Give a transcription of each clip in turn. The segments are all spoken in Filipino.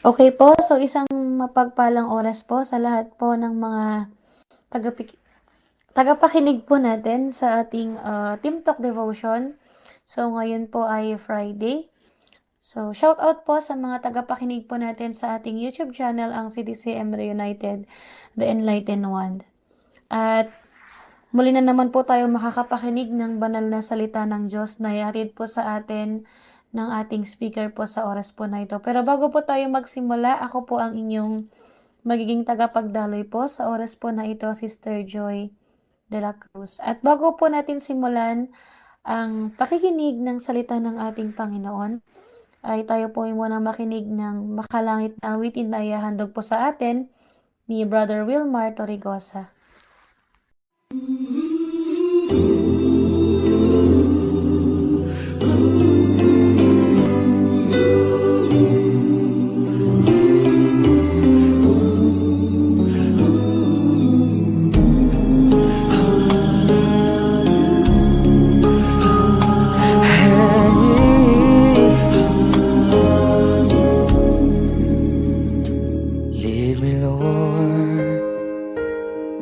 Okay po, so isang mapagpalang oras po sa lahat po ng mga tagapik tagapakinig po natin sa ating, Team Talk Devotion. So ngayon po ay Friday. So shout out po sa mga tagapakinig po natin sa ating YouTube channel, ang CDCM Reunited, The Enlightened One. At muli na naman po tayo makakapakinig ng banal na salita ng Diyos na ihatid po sa atin ng ating speaker po sa oras po na ito. Pero bago po tayo magsimula, ako po ang inyong magiging tagapagdaloy po sa oras po na ito, Sister Joy de la Cruz. At bago po natin simulan ang pakikinig ng salita ng ating Panginoon, ay tayo po ay muna makinig ng makalangit na awitin na ihahandog po sa atin ni Brother Wilmar Torrigosa.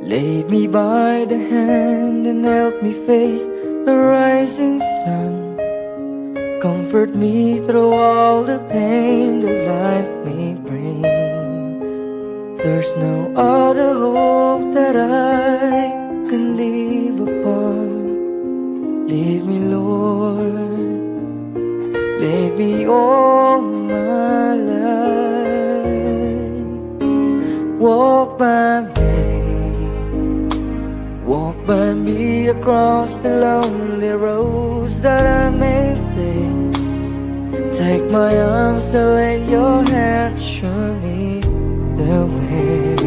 Lead me by the hand and help me face the rising sun. Comfort me through all the pain that life may bring. There's no other hope that I can live upon. Lead me, Lord, lead me all my life. Walk by me across the lonely roads that I may face. Take my arms to lend your hand, show me the way.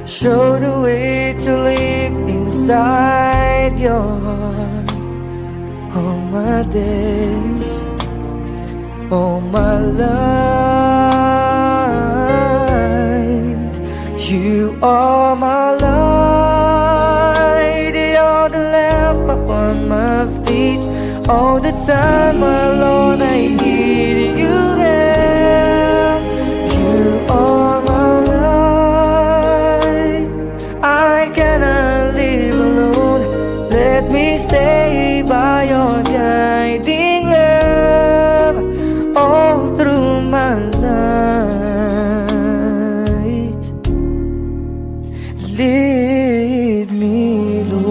Show the way to live inside your heart. All my days, all my life, you are my life. On my feet, all the time alone I need you there. You are my life. I cannot live alone. Let me stay by your guiding love all through my life. Lead me, Lord.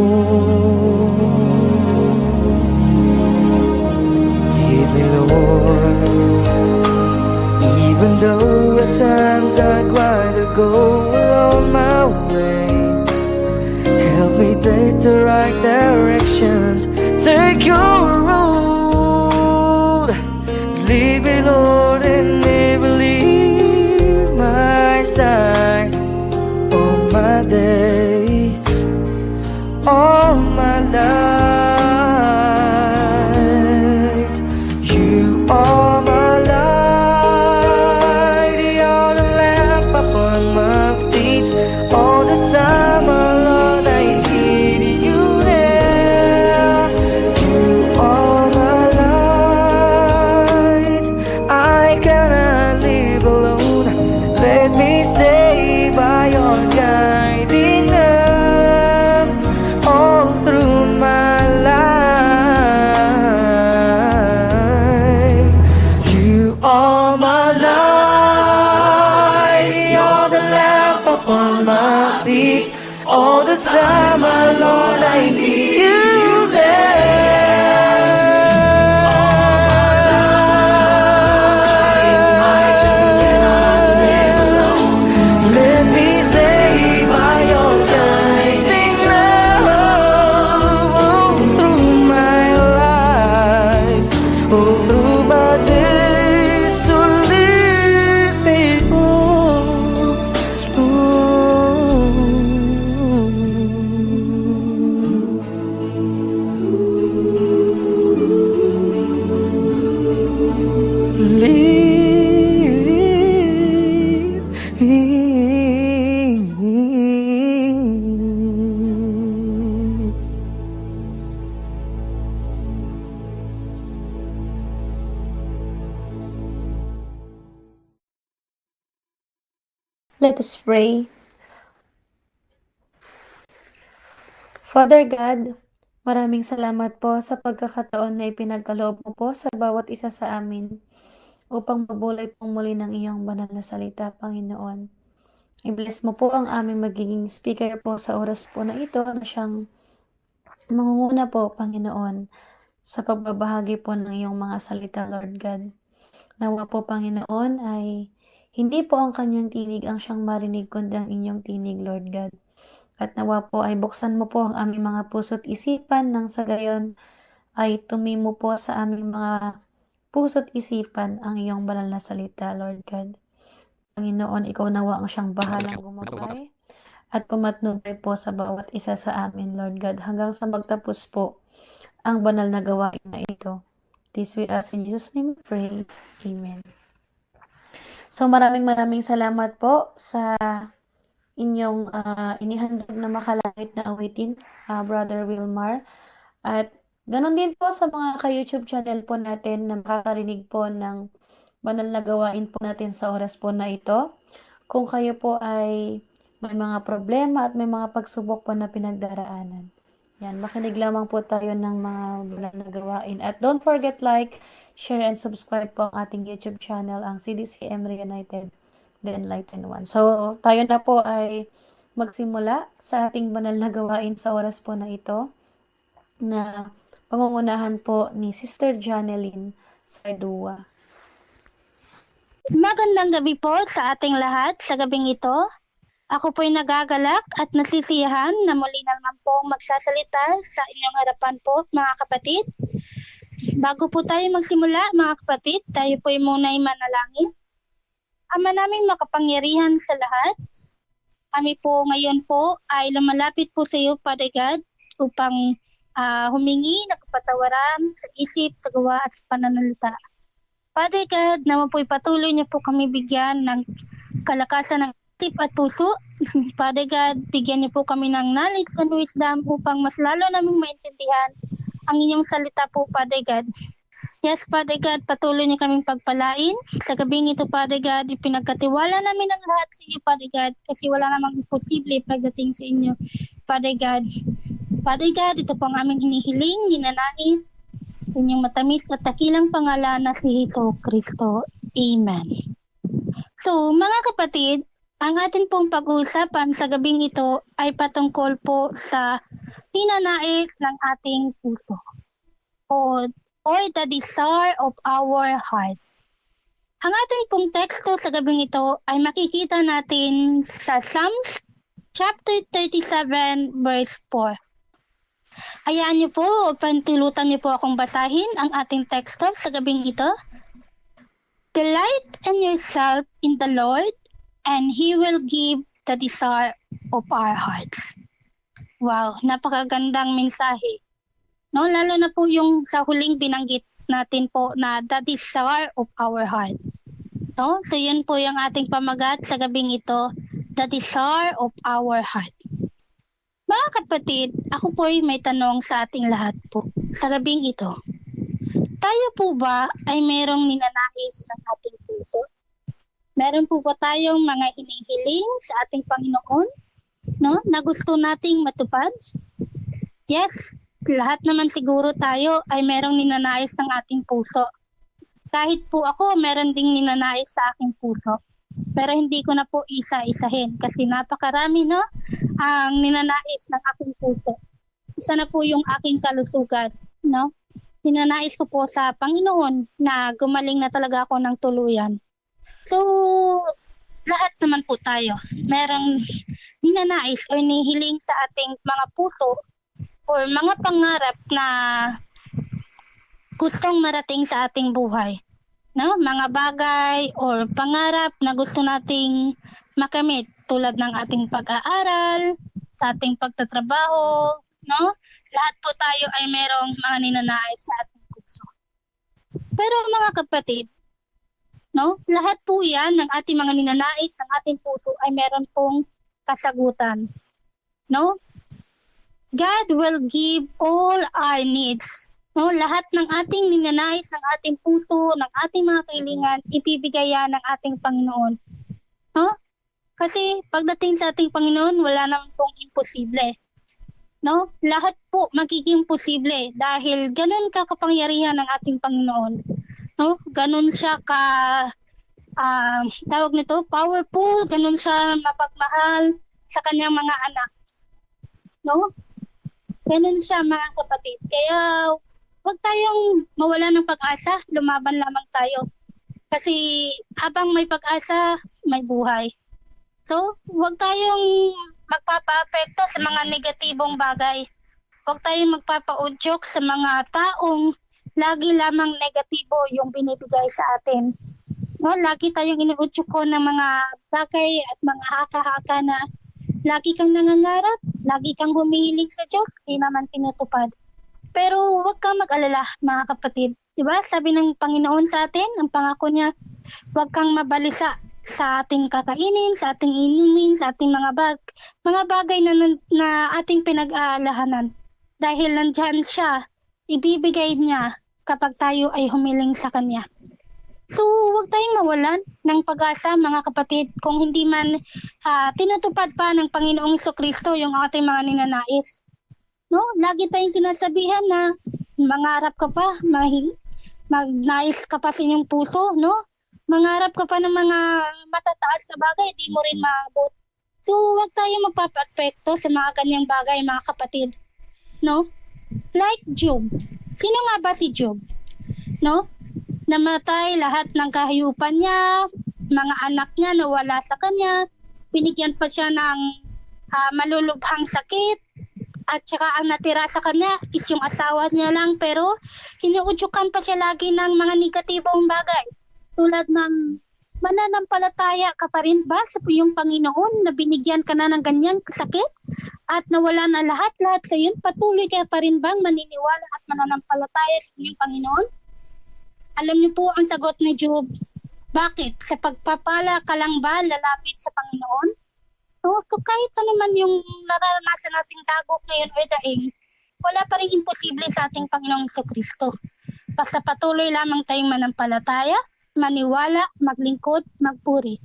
Even though at times I try to go along my way, help me take the right directions, take your road. Lead me, Lord, and never leave my side. All my days, all my life, you are my light. You're the lamp upon my feet. All the time alone I need you there. You are my light. I cannot live alone. Let me stay by your guiding love all through my life. You are my light. You're the lamp upon my feet. All the time alone I need you there. I just cannot live alone. Let me stay by your guiding love all through my life, all through my days. So lead me, oh. Let us pray. Father God, maraming salamat po sa pagkakataon na ipinagkaloob mo po sa bawat isa sa amin upang mabulay pong muli ng iyong banal na salita, Panginoon. I-bless mo po ang aming magiging speaker po sa oras po na ito na siyang mangunguna po, Panginoon, sa pagbabahagi po ng iyong mga salita, Lord God. Nawa po, Panginoon, ay hindi po ang kanyang tinig ang siyang marinig, kundi ang inyong tinig, Lord God. At nawa po ay buksan mo po ang aming mga puso't isipan nang sa gayon ay tumimo po sa aming mga puso't isipan ang iyong banal na salita, Lord God. Panginoon, ikaw nawa ang siyang bahalang gumabay at pumatnubay po sa bawat isa sa amin, Lord God, hanggang sa magtapos po ang banal na gawain na ito. This we ask in Jesus' name we pray. Amen. So maraming salamat po sa inyong inihandog na makalangit na awitin, Brother Wilmar. At ganun din po sa mga ka-YouTube channel po natin na makakarinig po ng banal na gawain po natin sa oras po na ito. Kung kayo po ay may mga problema at may mga pagsubok po na pinagdaraanan. Yan, makinig lamang po tayo ng mga banal na gawain. At don't forget share, and subscribe po ang ating YouTube channel, ang CDCM Reunited, The Enlightened One. So, tayo na po ay magsimula sa ating banal na gawain sa oras po na ito, na pangungunahan po ni Sister Janeline Sardua. Magandang gabi po sa ating lahat sa gabing ito. Ako po'y nagagalak at nasisiyahan na muli na naman pong magsasalita sa inyong harapan po, mga kapatid. Bago po tayo magsimula, mga kapatid, tayo po'y muna'y manalangin. Ama naming makapangyarihan sa lahat, kami po ngayon po ay lumalapit po sa iyo, Father God, upang humingi ng kapatawaran sa isip, sa gawa at sa pananalita. Father God, naman po'y patuloy niyo po kami bigyan ng kalakasan ng isip at puso. Father God, bigyan niyo po kami ng knowledge and wisdom upang mas lalo naming maintindihan ang inyong salita po, Father God. Yes, Father God, patuloy niyo kaming pagpalain. Sa gabing ito, Father God, ipinagkatiwala namin ang lahat sa iyo, Father God, kasi wala namang imposible pagdating sa inyo, Father God. Father God, ito po ang aming hinihiling, ninanais, inyong matamis at dakilang pangalan na si Hesus Kristo. Amen. So, mga kapatid, ang atin pong pag-uusapan sa gabing ito ay patungkol po sa ninanais ng ating puso or the desire of our heart. Ang ating pong teksto sa gabing ito ay makikita natin sa Psalms chapter 37 verse 4. Hayaan niyo po o pantulutan niyo po akong basahin ang ating teksto sa gabing ito. Delight in yourself in the Lord, and He will give the desire of our hearts. Wow, napakagandang mensahe. No, lalo na po yung sa huling binanggit natin po na the desire of our heart. No, so yun po yung ating pamagat sa gabing ito, the desire of our heart. Mga kapatid, ako po ay may tanong sa ating lahat po sa gabing ito. Tayo po ba ay merong ninanais ng ating puso? Meron po ba tayong mga hinihiling sa ating Panginoon, no, na gusto nating matupad? Yes, lahat naman siguro tayo ay merong ninanais ng ating puso. Kahit po ako, meron ding ninanais sa aking puso. Pero hindi ko na po isa-isahin kasi napakarami, no, ang ninanais ng aking puso. Isa na po yung aking kalusugan, no? Ninanais ko po sa Panginoon na gumaling na talaga ako ng tuluyan. So, lahat naman po tayo, merong ninanais o hinihiling sa ating mga puso or mga pangarap na gustong marating sa ating buhay. No? Mga bagay or pangarap na gusto nating makamit tulad ng ating pag-aaral, sa ating pagtatrabaho, no? Lahat po tayo ay merong mga ninanais sa ating puso. Pero mga kapatid, no? Lahat po 'yan ng ating mga ninanais ng ating puso ay meron pong kasagutan. No? God will give all our needs. No, lahat ng ating ninanais ng ating puso, ng ating mga kailangan, ibibigay yan ng ating Panginoon. No? Kasi pagdating sa ating Panginoon, wala naman pong imposible. No? Lahat po magiging posible dahil ganun ka kapangyarihan ng ating Panginoon. No? Ganun siya ka tawag nito, powerful, ganun siya mapagmahal sa kanyang mga anak. No? Ganun siya mga kapatid. Kaya huwag tayong mawala ng pag-asa, lumaban lamang tayo. Kasi habang may pag-asa, may buhay. So, huwag tayong magpapa-apekto sa mga negatibong bagay. Huwag tayong magpapa-udyok sa mga taong lagi lamang negatibo yung binibigay sa atin. No, lagi tayong inuudyok ng mga bagay at mga haka-haka na lagi kang nangangarap, lagi kang humihiling sa Diyos, di naman tinutupad. Pero huwag kang mag-alala, mga kapatid. Diba? Sabi ng Panginoon sa atin, ang pangako niya, huwag kang mabalisa sa ating kakainin, sa ating inumin, sa ating mga bagay na ating pinag-aalahanan. Dahil nandyan siya, ibibigay niya kapag tayo ay humiling sa Kanya. So, huwag tayong mawalan ng pag-asa, mga kapatid, kung hindi man tinutupad pa ng Panginoong Jesucristo yung ating mga ninanais. No? Lagi tayong sinasabihan na mangarap ka pa, magnais ka pa sa inyong puso, no? Mangarap ka pa ng mga matataas na bagay, di mo rin maabot. So, huwag tayong magpapapekto sa mga ganyang bagay, mga kapatid. No? Like Job. Sino nga ba si Job? No? Namatay lahat ng kahayupan niya, mga anak niya nawala sa kanya, binigyan pa siya ng malulubhang sakit, at saka ang natira sa kanya is yung asawa niya lang, pero hinuudyukan pa siya lagi ng mga negatibong bagay. Tulad ng mananampalataya ka pa rin ba sa iyong Panginoon na binigyan ka na ng ganyang sakit at nawala na lahat sa iyo? Patuloy ka pa rin bang maniniwala at mananampalataya sa iyong Panginoon? Alam niyo po ang sagot ni Job. Bakit? Sa pagpapala ka lang ba lalapit sa Panginoon? So kahit ano man yung nararanasan nating dagok ngayon o daing, wala pa rin imposible sa ating Panginoong Jesucristo. Basta patuloy lamang tayong manampalataya, maniwala, maglingkod, magpuri.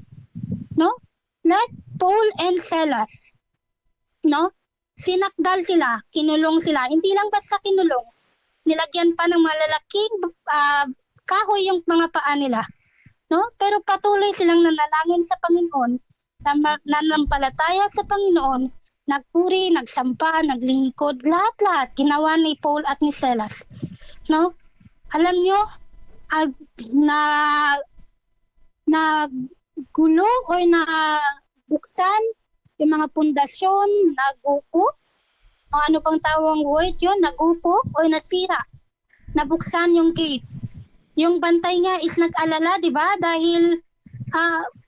No? Like Paul and Silas. No? Sinakdal sila, kinulong sila. Hindi lang basta kinulong. Nilagyan pa ng malalaking kahoy yung mga paa nila. No? Pero patuloy silang nanalangin sa Panginoon, nanampalataya sa Panginoon, nagpuri, nagsampa, naglingkod, lahat-lahat ginawa ni Paul at ni Silas. No? Alam nyo, na gulo o na buksan yung mga pundasyon, nagupo, o ano pang tawang word yun, nagupo o nasira, nabuksan yung gate. Yung bantay nga is nag-alala, di ba? Dahil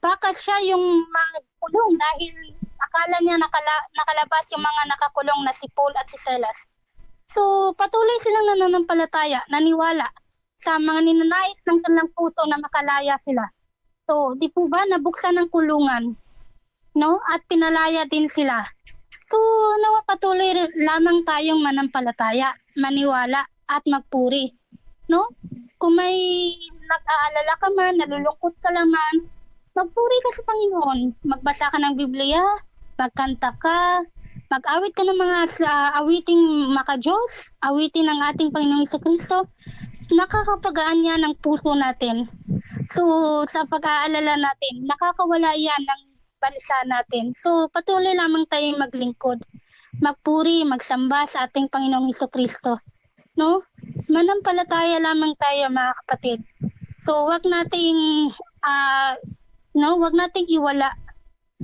baka siya yung magkulong dahil akala niya nakalabas yung mga nakakulong na si Paul at si Silas. So, patuloy silang nananampalataya, naniwala sa mga ninanais ng kanilang puso na makalaya sila. So, di po ba nabuksan ng kulungan? No? At pinalaya din sila. So, patuloy lamang tayong manampalataya, maniwala at magpuri. No? Kung may nag-aalala ka man, nalulungkot ka naman, magpuri ka sa Panginoon. Magbasa ka ng Biblia, magkanta ka, mag-awit ka ng mga awiting maka-Diyos, awitin ng ating Panginoong Jesucristo. Nakakapagaan niya ng puso natin. So, sa pag-aalala natin, nakakawala yan ng balisa natin. So, patuloy lamang tayong maglingkod, magpuri, magsamba sa ating Panginoong Jesucristo. No? Manampalataya lamang tayo, mga kapatid. So, wag nating iwala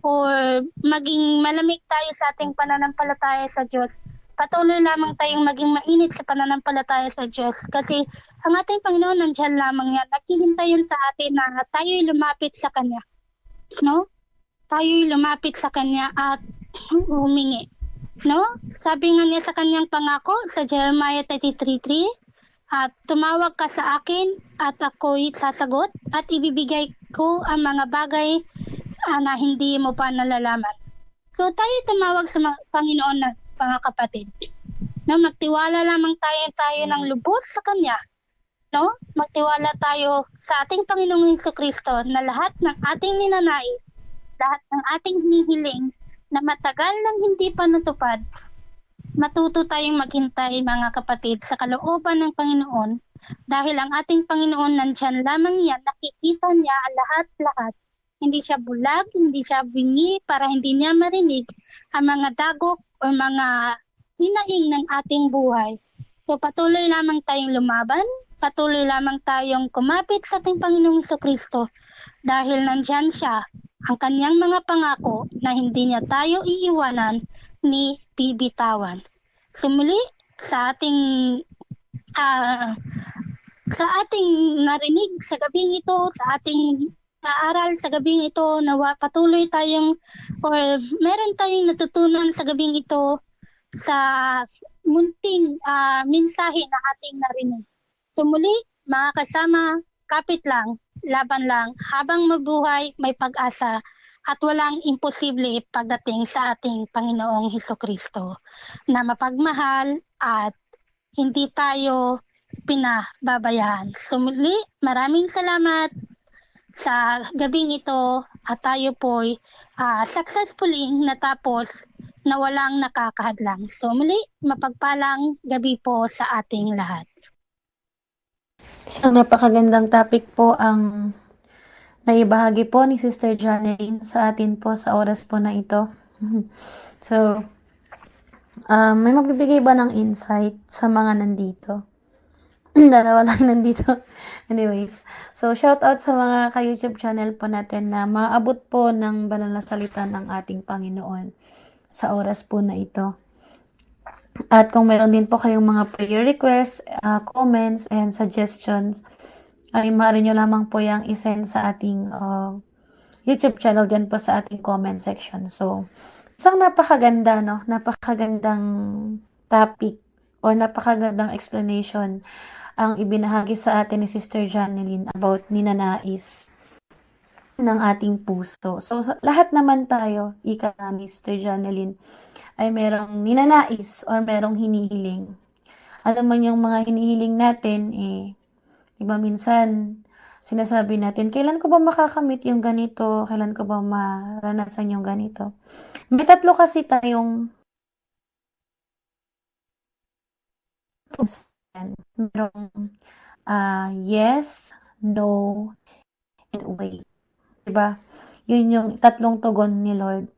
or maging malamig tayo sa ating pananampalataya sa Diyos. Patuloy lamang tayong maging mainit sa pananampalataya sa Diyos. Kasi ang ating Panginoon nandiyan lamang yan. Naghihintay yun sa atin na tayo'y lumapit sa Kanya. No? Tayo'y lumapit sa Kanya at humingi. No? Sabi nga niya sa kanyang pangako sa Jeremiah 33:3, at tumawag ka sa akin at ako'y sasagot at ibibigay ko ang mga bagay na hindi mo pa nalalaman. So tayo tumawag sa Panginoon na mga kapatid. No? Magtiwala lamang tayo ng lubos sa Kanya. No? Magtiwala tayo sa ating Panginoong Jesucristo na lahat ng ating ninanais lahat ng ating hinihiling na matagal nang hindi pa natupad. Matuto tayong maghintay mga kapatid sa kalooban ng Panginoon dahil ang ating Panginoon nandyan lamang yan, nakikita niya ang lahat-lahat. Hindi siya bulag, hindi siya bingi para hindi niya marinig ang mga dagok o mga hinaing ng ating buhay. So patuloy lamang tayong lumaban, patuloy lamang tayong kumapit sa ating Panginoong Kristo dahil nandyan siya, ang kanyang mga pangako na hindi niya tayo iiwanan ni bibitawan. Sumuli sa ating sa ating narinig sa gabing ito, sa ating aaral sa gabing ito, nawa patuloy tayong or meron tayong natutunan sa gabing ito sa munting mensahe na ating narinig. Sumuli, mga kasama, kapit lang, laban lang, habang mabuhay, may pag-asa at walang imposible pagdating sa ating Panginoong Hesukristo na mapagmahal at hindi tayo pinababayaan. Sumuli, maraming salamat sa gabing ito at tayo po'y successfully natapos na walang nakakahadlang. So muli, mapagpalang gabi po sa ating lahat. Isang napakagandang topic po ang naibahagi po ni Sister Janeline sa atin po sa oras po na ito. So, may magbibigay ba ng insight sa mga nandito? Dalawa lang nandito. Anyways, so shout out sa mga ka-YouTube channel po natin na maabot po ng banal na salita ng ating Panginoon sa oras po na ito. At kung meron din po kayong mga prayer requests, comments, and suggestions, ay maaari nyo lamang po yung isend sa ating YouTube channel dyan po sa ating comment section. So, isang napakaganda, no? Napakagandang topic or napakagandang explanation ang ibinahagi sa atin ni Sister Janeline about ninanais ng ating puso. So, lahat naman tayo, ika ni Sister Janeline, ay merong ninanais or merong hinihiling. Alam mo yung mga hinihiling natin, diba minsan, sinasabi natin, kailan ko ba makakamit yung ganito? Kailan ko ba maranasan yung ganito? May tatlo kasi tayong merong yes, no, and wait. Diba? Yun yung tatlong tugon ni Lord.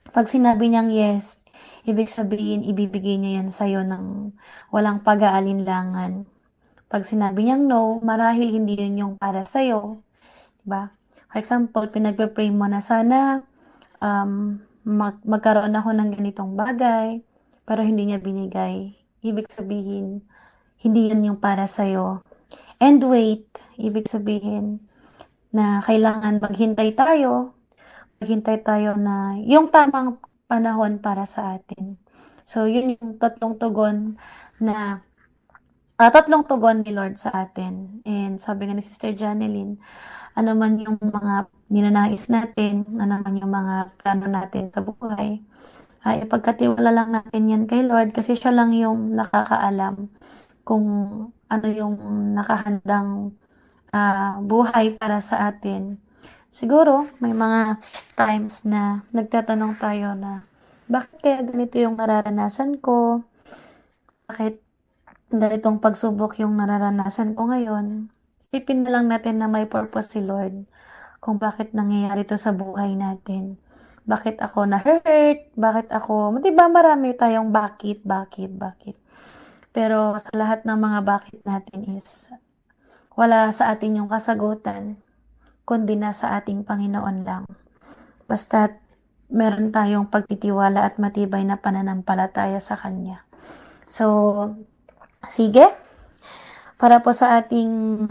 Pag sinabi niyang yes, ibig sabihin, ibibigay niya yan sa'yo ng walang pag-aalinlangan. Pag sinabi niyang no, marahil hindi yun yung para sa'yo. Diba? For example, pinagpe-pray mo na sana magkaroon ako ng ganitong bagay, pero hindi niya binigay. Ibig sabihin, hindi yun yung para sa'yo. And wait, ibig sabihin na kailangan maghintay tayo na yung tamang panahon para sa atin. So, yun yung tatlong tugon ni Lord sa atin. And sabi nga ni Sister Janeline, ano man yung mga ninanais natin, ano man yung mga plano natin sa buhay, ay ipagkatiwala lang natin yan kay Lord kasi siya lang yung nakakaalam kung ano yung nakahandang buhay para sa atin. Siguro, may mga times na nagtatanong tayo na, bakit kaya ganito yung nararanasan ko? Bakit ganitong pagsubok yung nararanasan ko ngayon? Isipin na lang natin na may purpose si Lord kung bakit nangyayari to sa buhay natin. Bakit ako na-hurt? Bakit ako, diba marami tayong bakit. Pero sa lahat ng mga bakit natin is, wala sa atin yung kasagutan, kundi na sa ating Panginoon lang. Basta't meron tayong pagtitiwala at matibay na pananampalataya sa Kanya. So, sige. Para po sa ating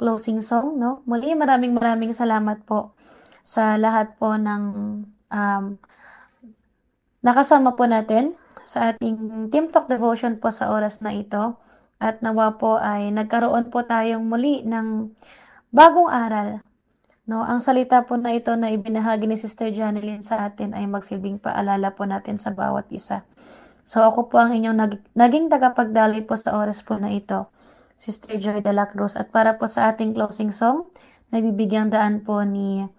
closing song, no? Muli, maraming salamat po sa lahat po ng nakasama po natin sa ating Team Talk Devotion po sa oras na ito. At nawa po ay nagkaroon po tayong muli ng bagong aral. No, ang salita po na ito na ibinahagi ni Sister Janeline sa atin ay magsilbing paalala po natin sa bawat isa. So ako po ang inyong naging tagapagdaloy po sa oras po na ito, Sister Joy de la Cruz. At para po sa ating closing song, nabibigyang daan po ni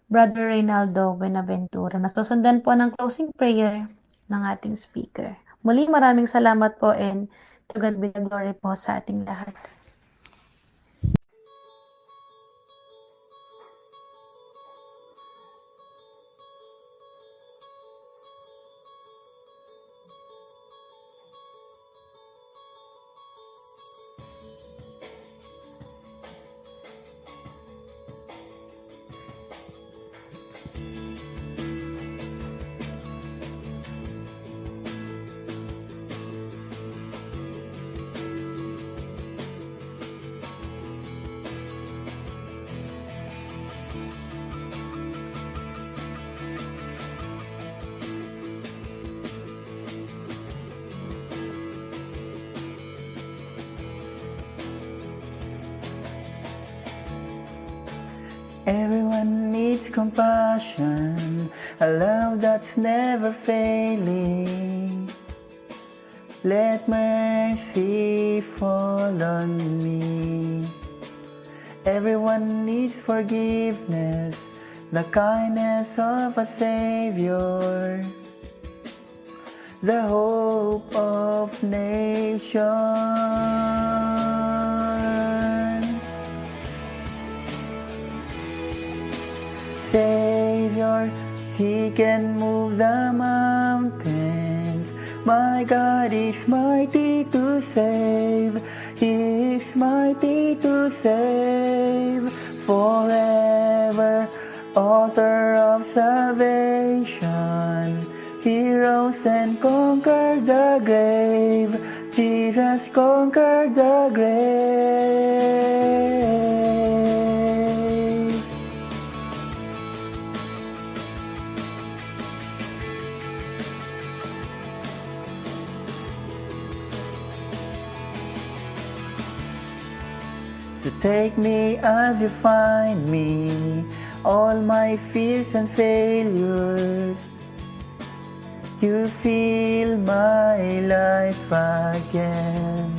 Brother Reynaldo Buenaventura. Nasusundan po ng closing prayer ng ating speaker. Muli maraming salamat po and to God be the glory po sa ating lahat. Everyone needs compassion, a love that's never failing. Let mercy fall on me. Everyone needs forgiveness, the kindness of a Savior, the hope of nations. Savior, He can move the mountains. My God is mighty to save. He is mighty to save. Forever, author of salvation. He rose and conquered the grave. Jesus conquered the grave. So take me as you find me, all my fears and failures. You fill my life again.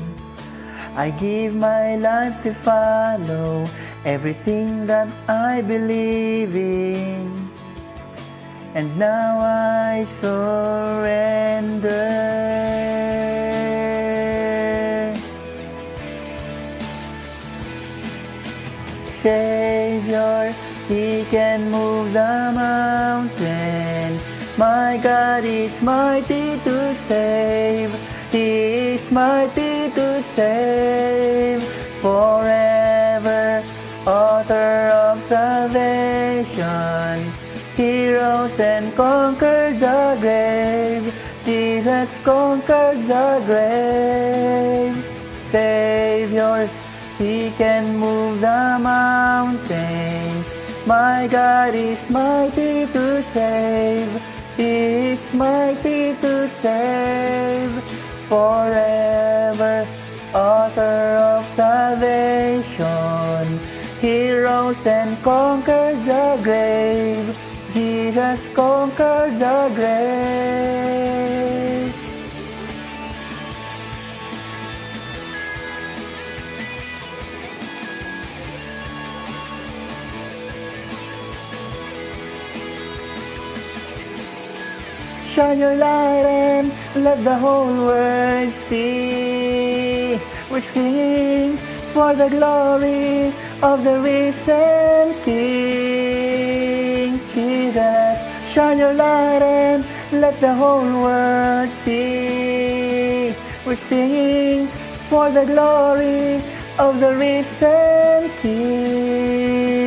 I give my life to follow everything that I believe in. And now I surrender. Savior, He can move the mountains. My God is mighty to save. He is mighty to save. Forever, author of salvation. He rose and conquered the grave. Jesus conquered the grave. Savior, He can move the mountains. My God is mighty to save. He is mighty to save. Forever, author of salvation. He rose and conquered the grave. Jesus conquered the grave. Shine your light and let the whole world see. We're singing for the glory of the risen King. Jesus, shine your light and let the whole world see. We're singing for the glory of the risen King.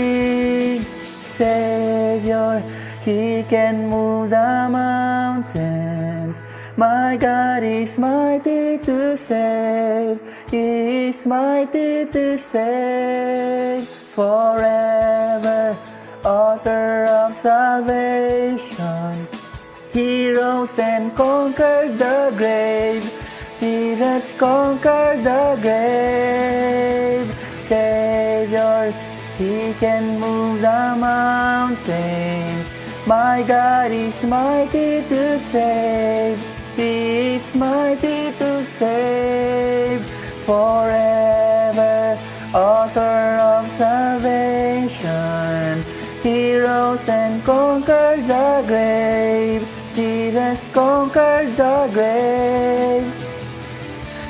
Savior, He can move the mountains. My God is mighty to save. He is mighty to save. Forever, author of salvation. He rose and conquered the grave. Jesus conquered the grave. Savior, He can move the mountains. My God is mighty to save. He is mighty to save. Forever, author of salvation. He rose and the grave.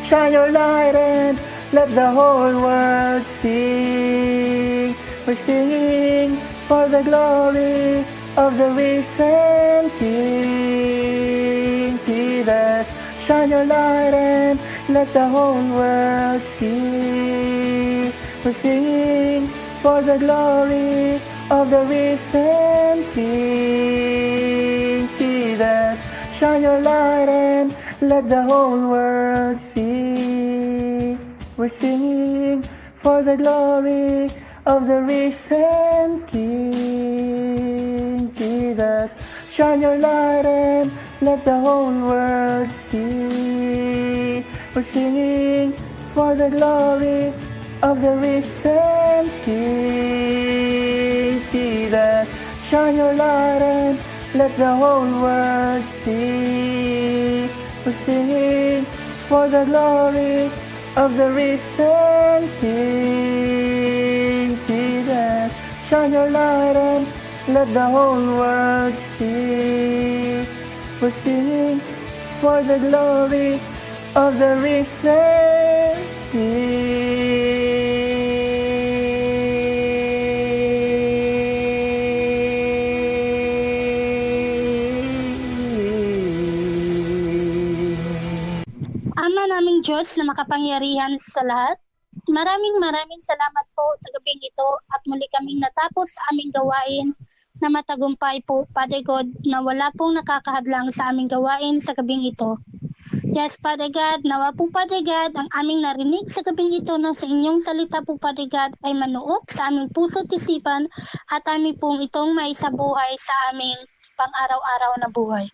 Shine your light and let the whole world see. We're singing for the glory of the risen King. Jesus, shine your light and let the whole world see. We're singing for the glory of the risen King. Jesus, shine your light and let the whole world see. We're singing for the glory of the risen King. Jesus, shine your light and let the whole world see. We're singing for the glory of the risen King. Jesus, shine your light and let the whole world see. We're singing for the glory of the risen King. Jesus, shine your light and let the whole world see. We're singing for the glory of the risen Ama naming Diyos na makapangyarihan sa lahat, maraming salamat po sa gabing ito at muli kaming natapos sa aming gawain na matagumpay po, Father God, na wala pong nakakahadlang sa aming gawain sa gabing ito. Yes, Father God, nawa po, Father God, ang aming narinig sa gabing ito ng sa inyong salita po, Father God, ay manuot sa aming puso at isipan at aming pong itong maisabuhay sa aming pang-araw-araw na buhay.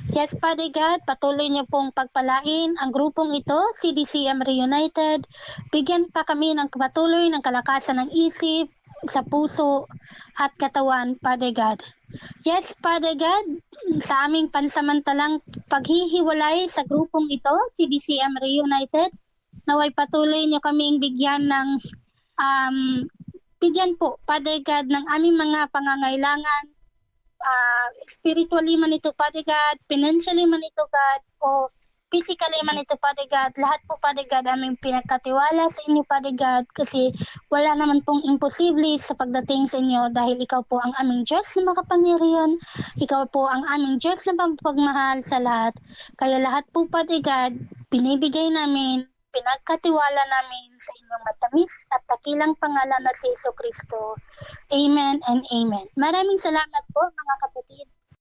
Yes, Father God, patuloy niyo pong pagpalain ang grupong ito, CDCM Reunited. Bigyan pa kami ng patuloy ng kalakasan ng isip, sa puso at katawan, Father God. Yes, Father God, sa aming pansamantalang paghihiwalay sa grupong ito, CDCM Reunited, naway patuloy niyo kaming bigyan ng bigyan po, Father God, ng aming mga pangangailangan, spiritually man ito, Father God, financially man ito, God, o physically man ito, Father God. Lahat po, Father God, aming pinagkatiwala sa inyo, Father God, kasi wala naman pong imposible sa pagdating sa inyo dahil ikaw po ang aming Diyos na makapangyarihan, ikaw po ang aming Diyos na pagmahal sa lahat. Kaya lahat po, Father God, binibigay namin, pinagkatiwala namin sa inyong matamis at dakilang pangalan na si Jesucristo. Amen and amen. Maraming salamat po, mga kapatid.